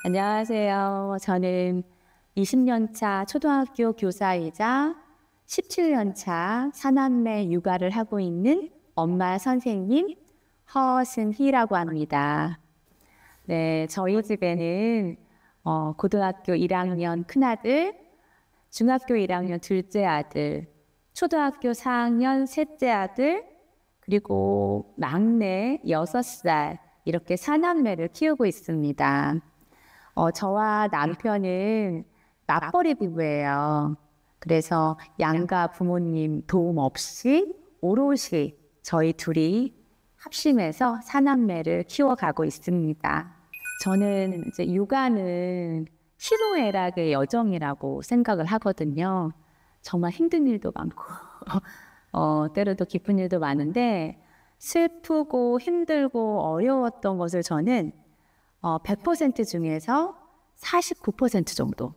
안녕하세요. 저는 20년 차 초등학교 교사이자 17년 차 사남매 육아를 하고 있는 엄마 선생님 허승희라고 합니다. 네, 저희 집에는 고등학교 1학년 큰아들, 중학교 1학년 둘째 아들, 초등학교 4학년 셋째 아들, 그리고 막내 6살 이렇게 사남매를 키우고 있습니다. 저와 남편은 맞벌이 부부예요. 그래서 양가 부모님 도움 없이 오롯이 저희 둘이 합심해서 사남매를 키워가고 있습니다. 저는 이제 육아는 희노애락의 여정이라고 생각을 하거든요. 정말 힘든 일도 많고, 때로도 기쁜 일도 많은데, 슬프고 힘들고 어려웠던 것을 저는 100% 중에서 49% 정도,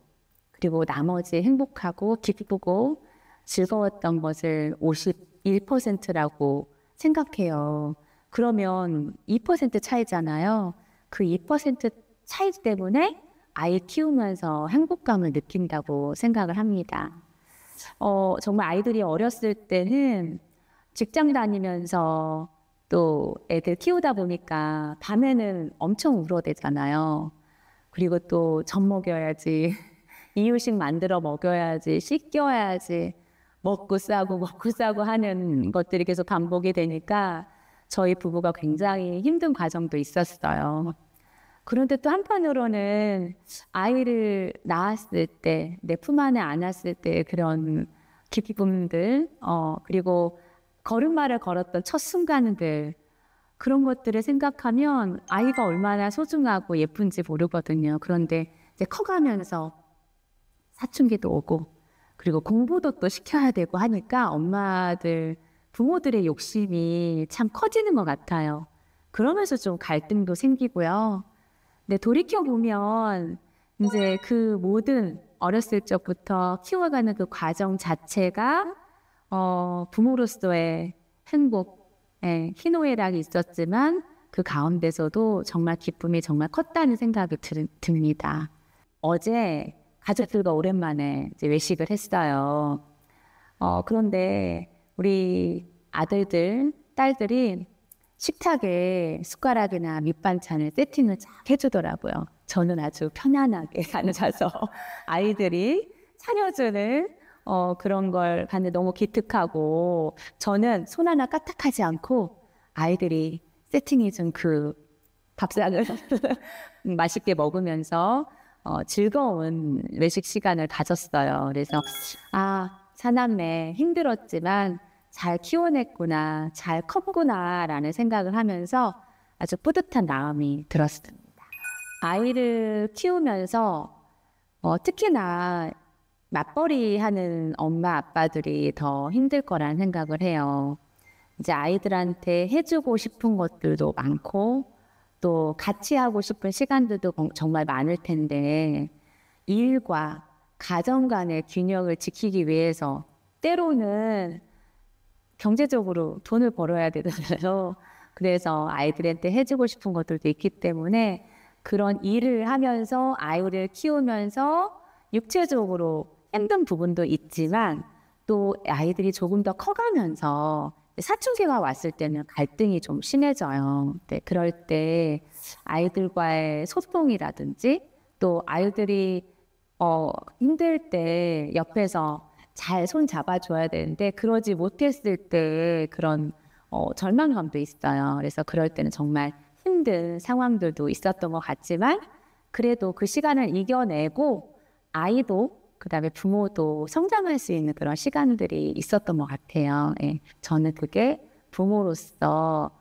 그리고 나머지 행복하고 기쁘고 즐거웠던 것을 51%라고 생각해요. 그러면 2% 차이잖아요. 그 2% 차이 때문에 아이 키우면서 행복감을 느낀다고 생각을 합니다. 정말 아이들이 어렸을 때는 직장 다니면서 또 애들 키우다 보니까 밤에는 엄청 울어대잖아요. 그리고 또 젖 먹여야지, 이유식 만들어 먹여야지, 씻겨야지, 먹고 싸고 하는 것들이 계속 반복이 되니까 저희 부부가 굉장히 힘든 과정도 있었어요. 그런데 또 한편으로는 아이를 낳았을 때, 내 품 안에 안았을 때 그런 기쁨들, 그리고 걸음마를 걸었던 첫 순간들, 그런 것들을 생각하면 아이가 얼마나 소중하고 예쁜지 모르거든요. 그런데 이제 커가면서 사춘기도 오고, 그리고 공부도 또 시켜야 되고 하니까 엄마들, 부모들의 욕심이 참 커지는 것 같아요. 그러면서 좀 갈등도 생기고요. 근데 돌이켜보면 이제 그 모든 어렸을 적부터 키워가는 그 과정 자체가 부모로서의 행복, 희노애락이 있었지만 그 가운데서도 정말 기쁨이 정말 컸다는 생각이 듭니다. 어제 가족들과 오랜만에 이제 외식을 했어요. 그런데 우리 아들들, 딸들이 식탁에 숟가락이나 밑반찬을 세팅을 쫙 해주더라고요. 저는 아주 편안하게 앉아서 아이들이 차려주는 그런 걸 봤는데 너무 기특하고, 저는 손 하나 까딱하지 않고 아이들이 세팅해준 그 밥상을 맛있게 먹으면서 즐거운 외식 시간을 가졌어요. 그래서 사남매 힘들었지만 잘 키워냈구나, 잘 컸구나라는 생각을 하면서 아주 뿌듯한 마음이 들었습니다. 아이를 키우면서 특히나 맞벌이 하는 엄마 아빠들이 더 힘들 거란 생각을 해요. 이제 아이들한테 해주고 싶은 것들도 많고 또 같이 하고 싶은 시간들도 정말 많을 텐데, 일과 가정 간의 균형을 지키기 위해서 때로는 경제적으로 돈을 벌어야 되잖아요. 그래서 아이들한테 해주고 싶은 것들도 있기 때문에 그런 일을 하면서 아이를 키우면서 육체적으로 힘든 부분도 있지만, 또 아이들이 조금 더 커가면서 사춘기가 왔을 때는 갈등이 좀 심해져요. 네, 그럴 때 아이들과의 소통이라든지, 또 아이들이 힘들 때 옆에서 잘 손 잡아줘야 되는데 그러지 못했을 때 그런 절망감도 있어요. 그래서 그럴 때는 정말 힘든 상황들도 있었던 것 같지만, 그래도 그 시간을 이겨내고 아이도 그다음에 부모도 성장할 수 있는 그런 시간들이 있었던 것 같아요. 예, 저는 그게 부모로서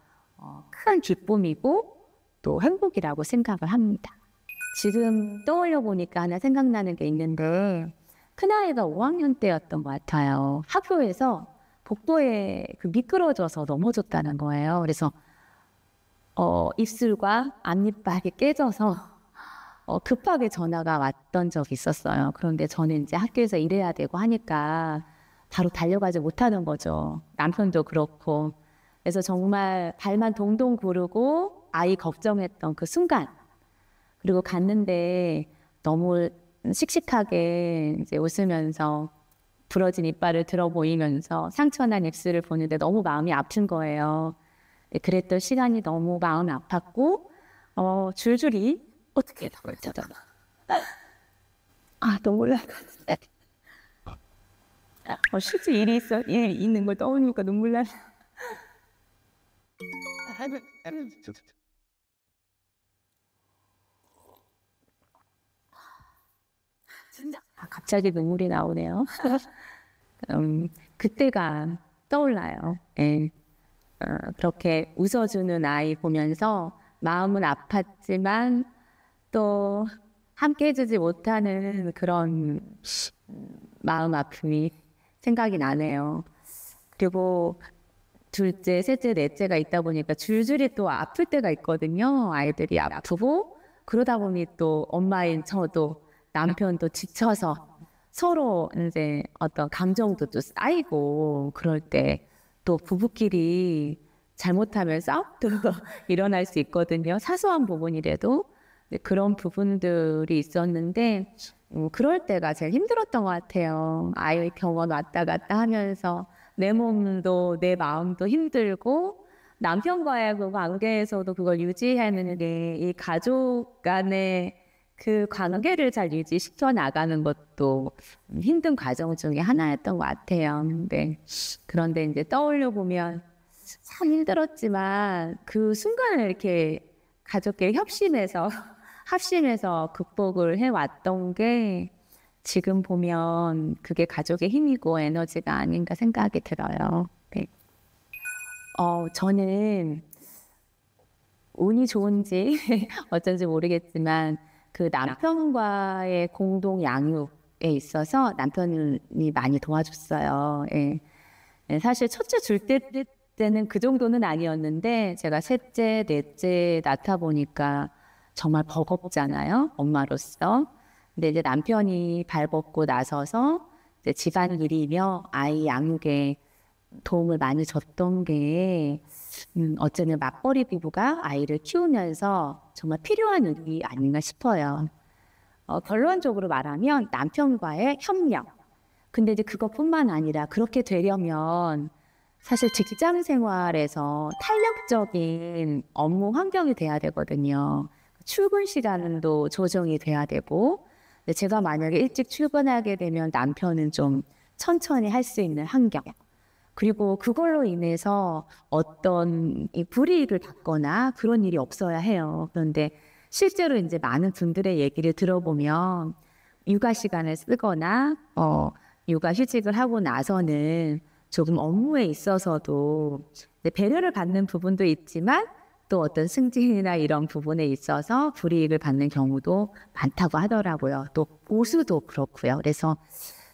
큰 기쁨이고 또 행복이라고 생각을 합니다. 지금 떠올려 보니까 하나 생각나는 게 있는데, 큰아이가 5학년 때였던 것 같아요. 학교에서 복도에 미끄러져서 넘어졌다는 거예요. 그래서 입술과 앞니빨이 깨져서 급하게 전화가 왔던 적이 있었어요. 그런데 저는 이제 학교에서 일해야 되고 하니까 바로 달려가지 못하는 거죠. 남편도 그렇고. 그래서 정말 발만 동동 구르고 아이 걱정했던 그 순간, 그리고 갔는데 너무 씩씩하게 이제 웃으면서 부러진 이빨을 들어 보이면서 상처난 입술을 보는데 너무 마음이 아픈 거예요. 그랬던 시간이 너무 마음이 아팠고 줄줄이 어떻게 나올 때다. 눈물 날 것 같은데. 실제 일이 있는 걸 떠올리니까 눈물 나. 갑자기 눈물이 나오네요. 그때가 떠올라요. 예. 그렇게 웃어주는 아이 보면서 마음은 아팠지만 또 함께 해주지 못하는 그런 마음 아픔이 생각이 나네요. 그리고 둘째, 셋째, 넷째가 있다 보니까 줄줄이 또 아플 때가 있거든요. 아이들이 아프고 그러다 보니 또 엄마인 저도 남편도 지쳐서 서로 이제 어떤 감정도 또 쌓이고 그럴 때 또 부부끼리 잘못하면 싸움도 일어날 수 있거든요. 사소한 부분이라도 그런 부분들이 있었는데 그럴 때가 제일 힘들었던 것 같아요. 아이 병원 왔다 갔다 하면서 내 몸도 내 마음도 힘들고 남편과의 그 관계에서도 그걸 유지하는 게 이 가족 간의 그 관계를 잘 유지시켜 나가는 것도 힘든 과정 중에 하나였던 것 같아요. 그런데 이제 떠올려 보면 참 힘들었지만 그 순간을 이렇게 가족끼리 합심해서 극복을 해왔던 게 지금 보면 그게 가족의 힘이고 에너지가 아닌가 생각이 들어요. 네. 저는 운이 좋은지 어쩐지 모르겠지만 그 남편과의 공동 양육에 있어서 남편이 많이 도와줬어요. 예. 사실 첫째 줄 때는 그 정도는 아니었는데 제가 셋째, 넷째 낳다 보니까 정말 버겁잖아요. 엄마로서. 근데 이제 남편이 발벗고 나서서 이제 집안일이며 아이 양육에 도움을 많이 줬던 게 어쩌면 맞벌이 부부가 아이를 키우면서 정말 필요한 일이 아닌가 싶어요. 결론적으로 말하면 남편과의 협력. 근데 이제 그것뿐만 아니라 그렇게 되려면 사실 직장 생활에서 탄력적인 업무 환경이 돼야 되거든요. 출근 시간도 조정이 돼야 되고, 근데 제가 만약에 일찍 출근하게 되면 남편은 좀 천천히 할 수 있는 환경. 그리고 그걸로 인해서 어떤 불이익을 받거나 그런 일이 없어야 해요. 그런데 실제로 이제 많은 분들의 얘기를 들어보면 육아 시간을 쓰거나 육아 휴직을 하고 나서는 조금 업무에 있어서도 배려를 받는 부분도 있지만 또 어떤 승진이나 이런 부분에 있어서 불이익을 받는 경우도 많다고 하더라고요. 또 보수도 그렇고요. 그래서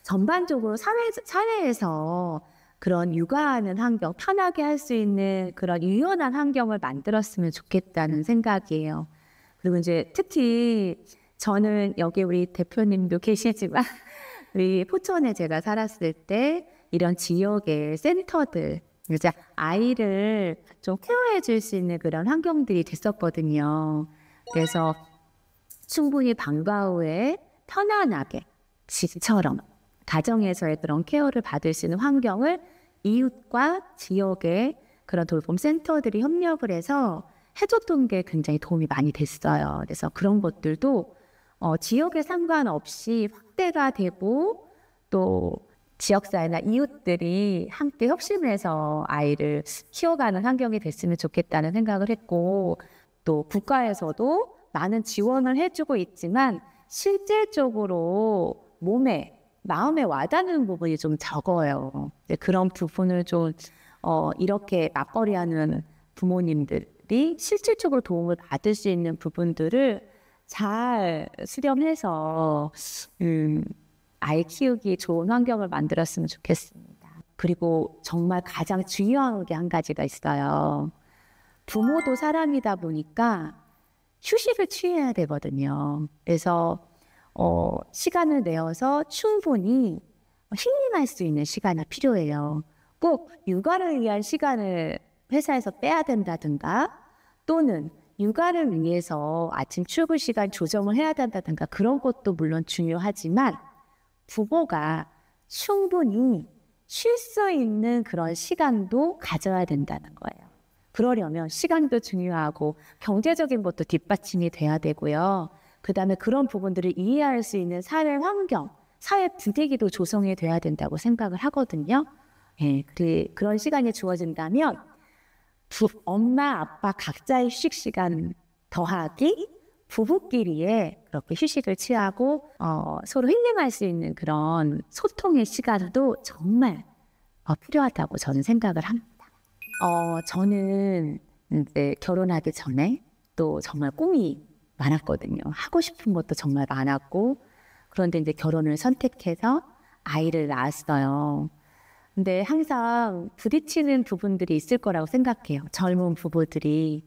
전반적으로 사회에서 그런 육아하는 환경, 편하게 할 수 있는 그런 유연한 환경을 만들었으면 좋겠다는 생각이에요. 그리고 이제 특히 저는 여기 우리 대표님도 계시지만 우리 포천에 제가 살았을 때 이런 지역의 센터들, 이제 아이를 좀 케어해 줄 수 있는 그런 환경들이 됐었거든요. 그래서 충분히 방과 후에 편안하게 집처럼 가정에서의 그런 케어를 받을 수 있는 환경을 이웃과 지역의 그런 돌봄 센터들이 협력을 해서 해줬던 게 굉장히 도움이 많이 됐어요. 그래서 그런 것들도 지역에 상관없이 확대가 되고 또 지역사회나 이웃들이 함께 협심해서 아이를 키워가는 환경이 됐으면 좋겠다는 생각을 했고 또 국가에서도 많은 지원을 해주고 있지만 실질적으로 마음에 와닿는 부분이 좀 적어요. 그런 부분을 좀 이렇게 맞벌이하는 부모님들이 실질적으로 도움을 받을 수 있는 부분들을 잘 수렴해서 아이 키우기 좋은 환경을 만들었으면 좋겠습니다. 그리고 정말 가장 중요한 게 한 가지가 있어요. 부모도 사람이다 보니까 휴식을 취해야 되거든요. 그래서 시간을 내어서 충분히 힐링할 수 있는 시간이 필요해요. 꼭 육아를 위한 시간을 회사에서 빼야 된다든가 또는 육아를 위해서 아침 출근 시간 조정을 해야 된다든가 그런 것도 물론 중요하지만 부모가 충분히 쉴 수 있는 그런 시간도 가져야 된다는 거예요. 그러려면 시간도 중요하고 경제적인 것도 뒷받침이 돼야 되고요. 그다음에 그런 부분들을 이해할 수 있는 사회 환경, 사회 분위기도 조성이 돼야 된다고 생각을 하거든요. 예, 그런 시간이 주어진다면 엄마, 아빠 각자의 휴식 시간 더하기 부부끼리의 그렇게 휴식을 취하고 서로 힐링할 수 있는 그런 소통의 시간도 정말 필요하다고 저는 생각을 합니다. 저는 이제 결혼하기 전에 또 정말 꿈이 많았거든요. 하고 싶은 것도 정말 많았고 그런데 이제 결혼을 선택해서 아이를 낳았어요. 근데 항상 부딪히는 부분들이 있을 거라고 생각해요. 젊은 부부들이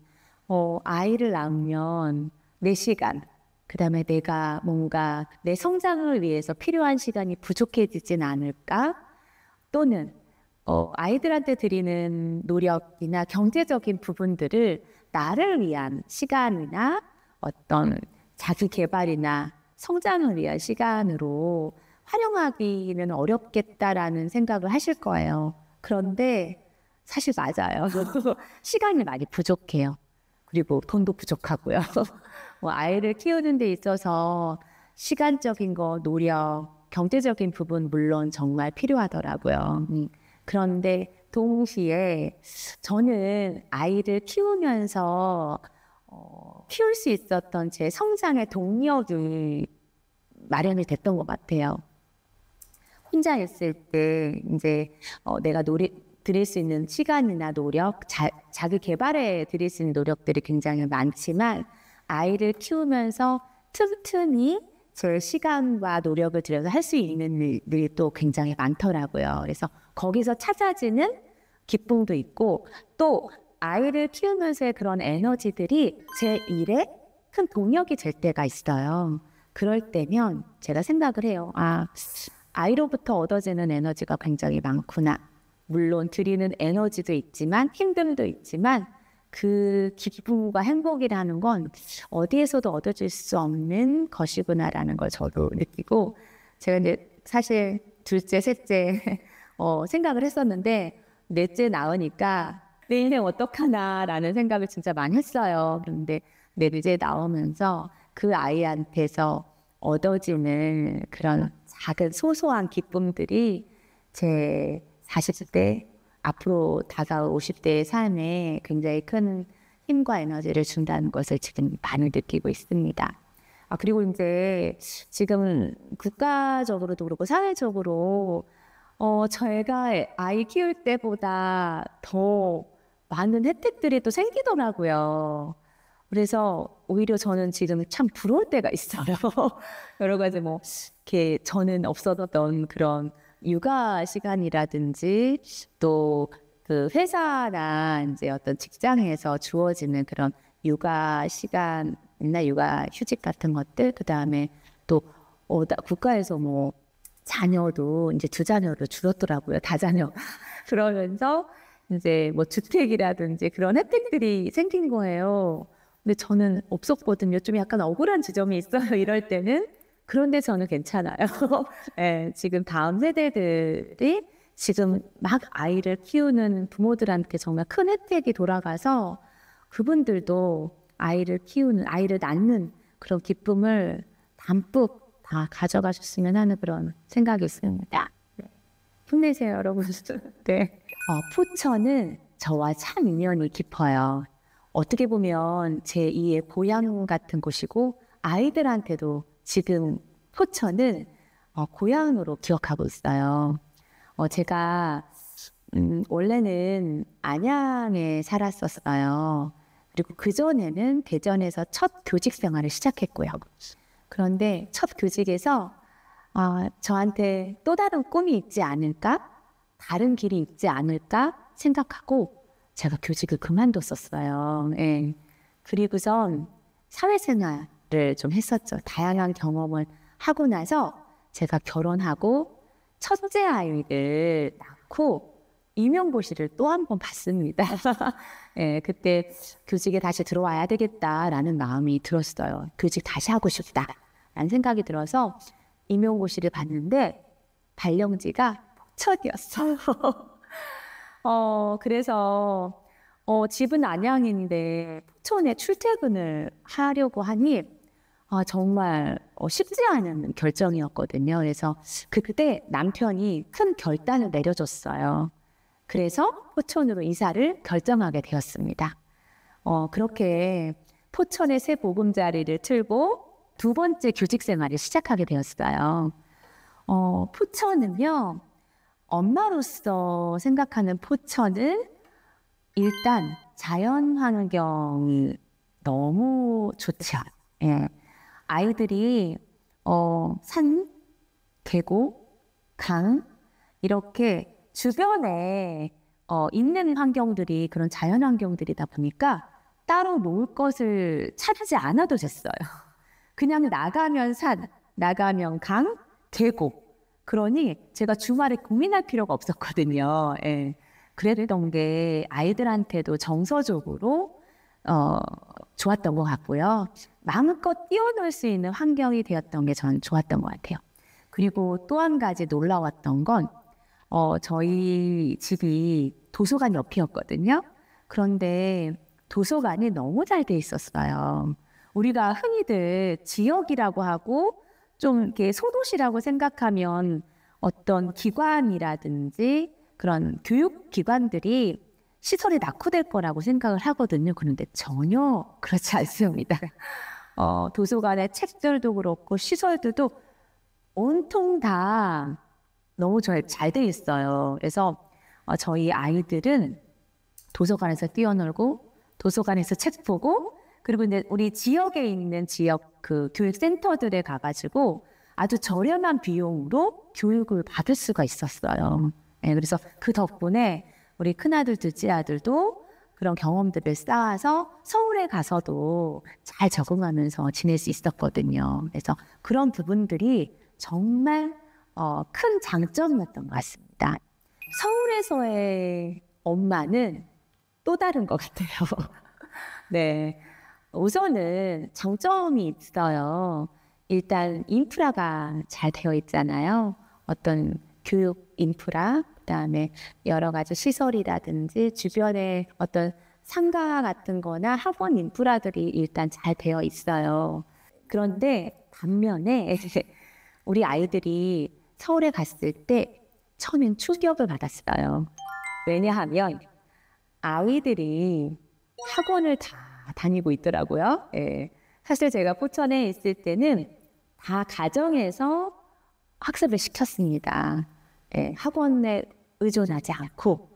아이를 낳으면 내 시간, 그다음에 내가 뭔가 내 성장을 위해서 필요한 시간이 부족해지진 않을까? 또는 아이들한테 드리는 노력이나 경제적인 부분들을 나를 위한 시간이나 어떤 자기 개발이나 성장을 위한 시간으로 활용하기는 어렵겠다라는 생각을 하실 거예요. 그런데 사실 맞아요. 시간이 많이 부족해요. 그리고 돈도 부족하고요. 아이를 키우는 데 있어서 시간적인 거, 노력, 경제적인 부분 물론 정말 필요하더라고요. 그런데 동시에 저는 아이를 키우면서 키울 수 있었던 제 성장의 동력이 마련이 됐던 것 같아요. 혼자 있을 때 이제 내가 드릴 수 있는 시간이나 노력, 자기 개발에 드릴 수 있는 노력들이 굉장히 많지만 아이를 키우면서 틈틈이 제 시간과 노력을 들여서 할 수 있는 일들이 또 굉장히 많더라고요. 그래서 거기서 찾아지는 기쁨도 있고 또 아이를 키우면서의 그런 에너지들이 제 일에 큰 동력이 될 때가 있어요. 그럴 때면 제가 생각을 해요. 아이로부터 얻어지는 에너지가 굉장히 많구나. 물론 드리는 에너지도 있지만 힘듦도 있지만 그 기쁨과 행복이라는 건 어디에서도 얻어질 수 없는 것이구나라는 걸 저도 느끼고 제가 이제 사실 둘째, 셋째 생각을 했었는데 넷째 낳으니까 내 인생 어떡하나라는 생각을 진짜 많이 했어요. 그런데 넷째 나오면서 그 아이한테서 얻어지는 그런 작은 소소한 기쁨들이 제 40대 앞으로 다가올 50대의 삶에 굉장히 큰 힘과 에너지를 준다는 것을 지금 많이 느끼고 있습니다. 그리고 이제 지금 국가적으로도 그렇고 사회적으로 저희가 아이 키울 때보다 더 많은 혜택들이 또 생기더라고요. 그래서 오히려 저는 지금 참 부러울 때가 있어요. 여러 가지 이렇게 저는 없었던 그런 육아 시간이라든지 또 그 회사나 이제 어떤 직장에서 주어지는 그런 육아 시간이나 육아 휴직 같은 것들, 그 다음에 또 국가에서 자녀도 이제 2자녀로 줄었더라고요. 다자녀. 그러면서 이제 주택이라든지 그런 혜택들이 생긴 거예요. 근데 저는 없었거든요. 좀 약간 억울한 지점이 있어요. 이럴 때는. 그런데 저는 괜찮아요. 네, 지금 다음 세대들이 지금 막 아이를 키우는 부모들한테 정말 큰 혜택이 돌아가서 그분들도 아이를 낳는 그런 기쁨을 담뿍 다 가져가셨으면 하는 그런 생각이 있습니다. 네. 힘내세요, 여러분. 네. 포천은 저와 참 인연이 깊어요. 어떻게 보면 제2의 고향 같은 곳이고 아이들한테도 지금 포천은 고향으로 기억하고 있어요. 제가 원래는 안양에 살았었어요. 그리고 그전에는 대전에서 첫 교직 생활을 시작했고요. 그런데 첫 교직에서 저한테 또 다른 꿈이 있지 않을까? 다른 길이 있지 않을까? 생각하고 제가 교직을 그만뒀었어요. 예. 그리고선 사회생활을 좀 했었죠. 다양한 경험을 하고 나서 제가 결혼하고 첫째 아이를 낳고 임용고시를 또 한 번 봤습니다. 예, 그때 교직에 다시 들어와야 되겠다라는 마음이 들었어요. 교직 다시 하고 싶다라는 생각이 들어서 임용고시를 봤는데 발령지가 포천이었어요. 그래서 집은 안양인데 포천에 출퇴근을 하려고 하니 정말 쉽지 않은 결정이었거든요. 그래서 그때 남편이 큰 결단을 내려줬어요. 그래서 포천으로 이사를 결정하게 되었습니다. 그렇게 포천의 새 보금자리를 틀고 두 번째 교직 생활을 시작하게 되었어요. 포천은요, 엄마로서 생각하는 포천은 일단 자연 환경이 너무 좋죠. 예. 아이들이 산, 계곡, 강 이렇게 주변에 있는 환경들이 그런 자연 환경들이다 보니까 따로 놀 것을 찾지 않아도 됐어요. 그냥 나가면 산, 나가면 강, 계곡. 그러니 제가 주말에 고민할 필요가 없었거든요. 예. 그랬던 게 아이들한테도 정서적으로 좋았던 것 같고요. 마음껏 뛰어놀 수 있는 환경이 되었던 게 저는 좋았던 것 같아요. 그리고 또 한 가지 놀라웠던 건 저희 집이 도서관 옆이었거든요. 그런데 도서관이 너무 잘 돼 있었어요. 우리가 흔히들 지역이라고 하고 좀 이렇게 소도시라고 생각하면 어떤 기관이라든지 그런 교육기관들이 시설이 낙후될 거라고 생각을 하거든요. 그런데 전혀 그렇지 않습니다. 도서관의 책들도 그렇고 시설들도 온통 다 너무 잘 돼 있어요. 그래서 저희 아이들은 도서관에서 뛰어놀고 도서관에서 책 보고 그리고 이제 우리 지역에 있는 지역 그 교육센터들에 가가지고 아주 저렴한 비용으로 교육을 받을 수가 있었어요. 네, 그래서 그 덕분에 우리 큰아들, 둘째아들도 그런 경험들을 쌓아서 서울에 가서도 잘 적응하면서 지낼 수 있었거든요. 그래서 그런 부분들이 정말 큰 장점이었던 것 같습니다. 서울에서의 엄마는 또 다른 것 같아요. 네, 우선은 장점이 있어요. 일단 인프라가 잘 되어 있잖아요. 어떤 교육 인프라, 그다음에 여러 가지 시설이라든지 주변에 어떤 상가 같은 거나 학원 인프라들이 일단 잘 되어 있어요. 그런데 반면에 우리 아이들이 서울에 갔을 때 처음엔 충격을 받았어요. 왜냐하면 아이들이 학원을 다 다니고 있더라고요. 예. 사실 제가 포천에 있을 때는 다 가정에서 학습을 시켰습니다. 예, 학원에 의존하지 않고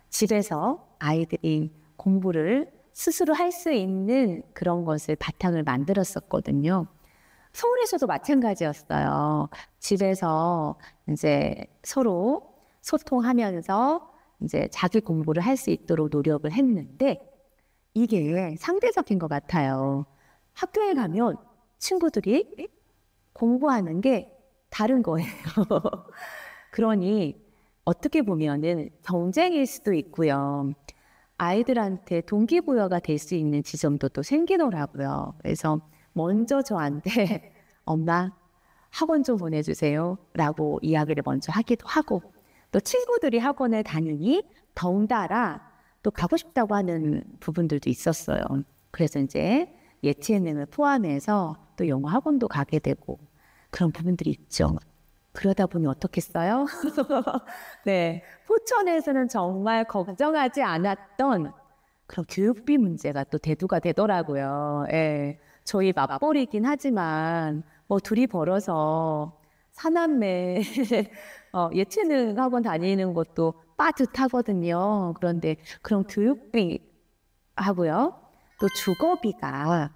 집에서 아이들이 공부를 스스로 할 수 있는 그런 것을 바탕을 만들었었거든요. 서울에서도 마찬가지였어요. 집에서 이제 서로 소통하면서 이제 자기 공부를 할 수 있도록 노력을 했는데 이게 상대적인 것 같아요. 학교에 가면 친구들이 공부하는 게 다른 거예요. 그러니 어떻게 보면은 경쟁일 수도 있고요. 아이들한테 동기부여가 될 수 있는 지점도 또 생기더라고요. 그래서 먼저 저한테 엄마 학원 좀 보내주세요 라고 이야기를 먼저 하기도 하고 또 친구들이 학원을 다니니 덩달아 또 가고 싶다고 하는 부분들도 있었어요. 그래서 이제 예체능을 포함해서 또 영어 학원도 가게 되고 그런 부분들이 있죠. 그러다 보니 어떻겠어요? 네, 포천에서는 정말 걱정하지 않았던 그런 교육비 문제가 또 대두가 되더라고요. 예, 저희 맞벌이긴 하지만 뭐 둘이 벌어서 사남매 예체능 학원 다니는 것도 빠듯하거든요. 그런데 그런 교육비 하고요. 또 주거비가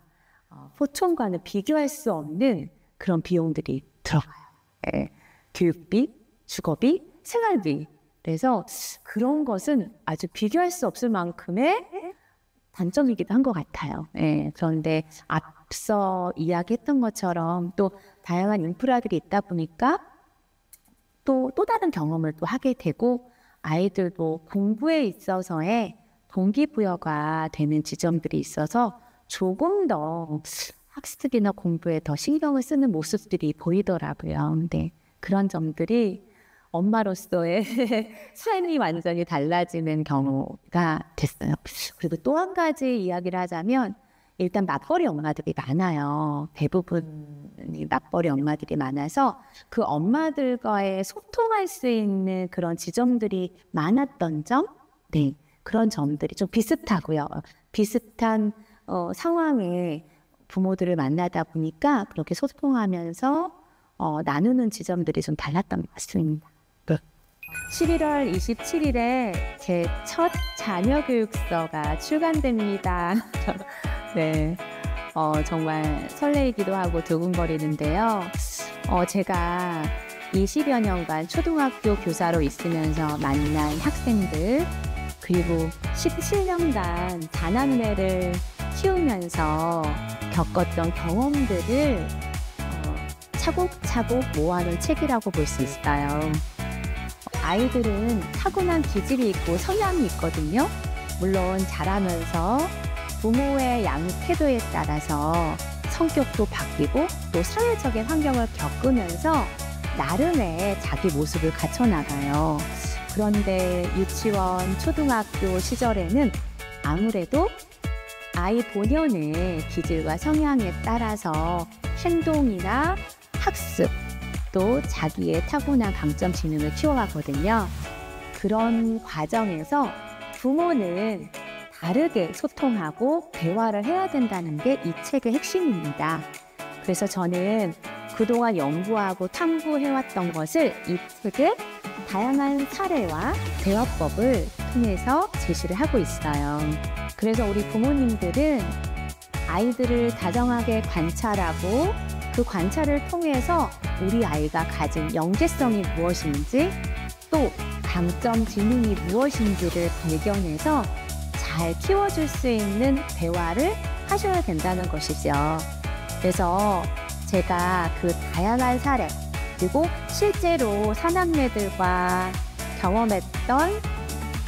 포천과는 비교할 수 없는 그런 비용들이 들어가요. 예. 교육비, 주거비, 생활비. 그래서 그런 것은 아주 비교할 수 없을 만큼의 단점이기도 한 것 같아요. 예. 그런데 앞서 이야기했던 것처럼 또 다양한 인프라들이 있다 보니까 또 다른 경험을 또 하게 되고 아이들도 공부에 있어서의 동기부여가 되는 지점들이 있어서 조금 더 학습이나 공부에 더 신경을 쓰는 모습들이 보이더라고요. 근데 그런 점들이 엄마로서의 삶이 완전히 달라지는 경우가 됐어요. 그리고 또 한 가지 이야기를 하자면 일단 맞벌이 엄마들이 많아요. 대부분이 맞벌이 엄마들이 많아서 그 엄마들과의 소통할 수 있는 그런 지점들이 많았던 점, 네, 그런 점들이 좀 비슷하고요. 비슷한 상황에 부모들을 만나다 보니까 그렇게 소통하면서 나누는 지점들이 좀 달랐던 것 같습니다. 11월 27일에 제 첫 자녀 교육서가 출간됩니다. 네, 정말 설레이기도 하고 두근거리는데요. 제가 20여 년간 초등학교 교사로 있으면서 만난 학생들, 그리고 17년간 자남매를 키우면서 겪었던 경험들을 차곡차곡 모아놓은 책이라고 볼 수 있어요. 아이들은 타고난 기질이 있고 성향이 있거든요. 물론 자라면서 부모의 양육 태도에 따라서 성격도 바뀌고 또 사회적인 환경을 겪으면서 나름의 자기 모습을 갖춰나가요. 그런데 유치원, 초등학교 시절에는 아무래도 아이 본연의 기질과 성향에 따라서 행동이나 학습, 또 자기의 타고난 강점 지능을 키워가거든요. 그런 과정에서 부모는 다르게 소통하고 대화를 해야 된다는 게 이 책의 핵심입니다. 그래서 저는 그동안 연구하고 탐구해왔던 것을 이 책의 다양한 사례와 대화법을 통해서 제시를 하고 있어요. 그래서 우리 부모님들은 아이들을 다정하게 관찰하고 그 관찰을 통해서 우리 아이가 가진 영재성이 무엇인지 또 강점 지능이 무엇인지를 발견해서 잘 키워줄 수 있는 대화를 하셔야 된다는 것이죠. 그래서 제가 그 다양한 사례 그리고 실제로 사남매들과 경험했던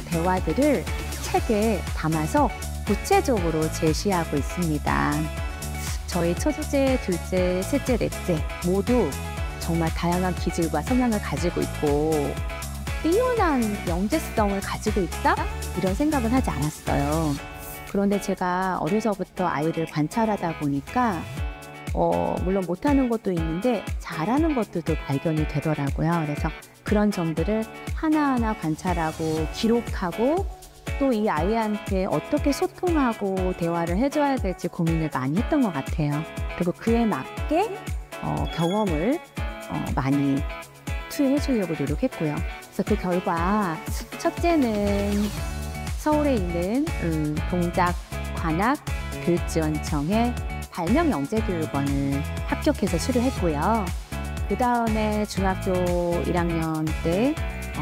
대화들을 책에 담아서 구체적으로 제시하고 있습니다. 저희 첫째, 둘째, 셋째, 넷째 모두 정말 다양한 기질과 성향을 가지고 있고 뛰어난 영재성을 가지고 있다? 이런 생각은 하지 않았어요. 그런데 제가 어려서부터 아이를 관찰하다 보니까 물론 못하는 것도 있는데 잘하는 것들도 발견이 되더라고요. 그래서 그런 점들을 하나하나 관찰하고 기록하고 또 이 아이한테 어떻게 소통하고 대화를 해줘야 될지 고민을 많이 했던 것 같아요. 그리고 그에 맞게 경험을 많이 투여해 주려고 노력했고요. 그래서 그 결과 첫째는 서울에 있는 동작 관악 교육지원청의 발명 영재교육원을 합격해서 수료했고요. 그 다음에 중학교 1학년 때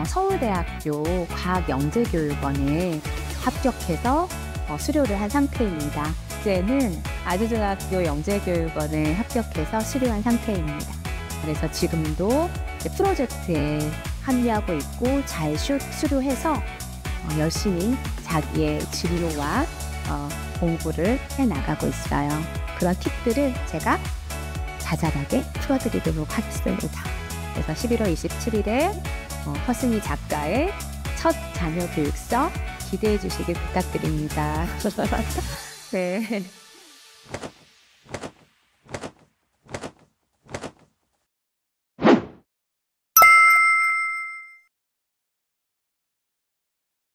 서울대학교 과학영재교육원에 합격해서 수료를 한 상태입니다. 이제는 아주중학교 영재교육원에 합격해서 수료한 상태입니다. 그래서 지금도 프로젝트에 합류하고 있고 잘 수료해서 열심히 자기의 진로와 공부를 해나가고 있어요. 그런 팁들을 제가 자잘하게 풀어드리도록 하겠습니다. 그래서 11월 27일에 허승희 작가의 첫 자녀 교육서 기대해 주시길 부탁드립니다. 네.